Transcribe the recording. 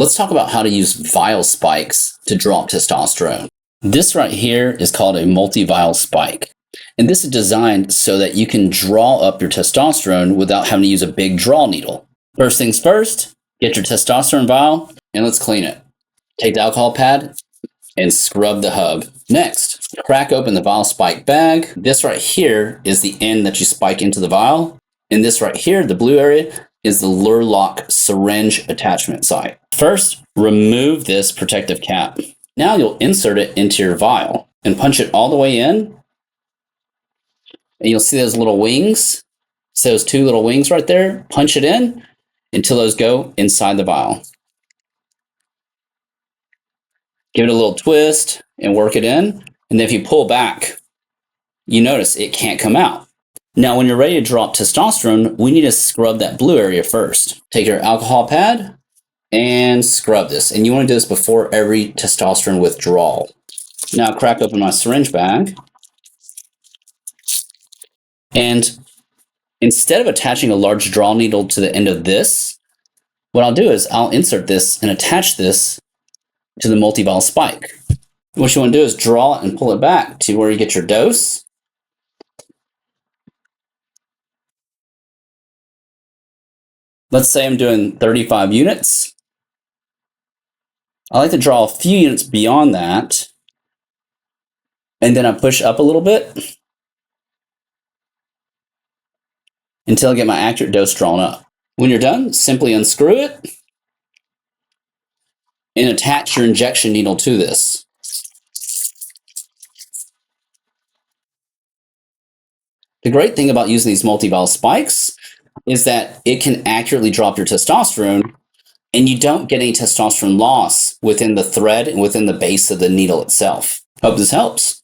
Let's talk about how to use vial spikes to drop testosterone. This right here is called a multi-vial spike. And this is designed so that you can draw up your testosterone without having to use a big draw needle. First things first, get your testosterone vial and let's clean it. Take the alcohol pad and scrub the hub. Next, crack open the vial spike bag. This right here is the end that you spike into the vial. And this right here, the blue area, is the lure lock syringe attachment site. First, remove this protective cap. Now you'll insert it into your vial and punch it all the way in. And you'll see those little wings. So those two little wings right there, punch it in until those go inside the vial. Give it a little twist and work it in. And then if you pull back, you notice it can't come out. Now, when you're ready to drop testosterone, we need to scrub that blue area first. Take your alcohol pad and scrub this. And you want to do this before every testosterone withdrawal. Now, crack open my syringe bag. And instead of attaching a large draw needle to the end of this, what I'll do is I'll insert this and attach this to the multi-vial spike. What you want to do is draw it and pull it back to where you get your dose. Let's say I'm doing 35 units. I like to draw a few units beyond that. And then I push up a little bit until I get my accurate dose drawn up. When you're done, simply unscrew it and attach your injection needle to this. The great thing about using these multi-vial spikes is that it can accurately drop your testosterone and you don't get any testosterone loss within the thread and within the base of the needle itself. Hope this helps.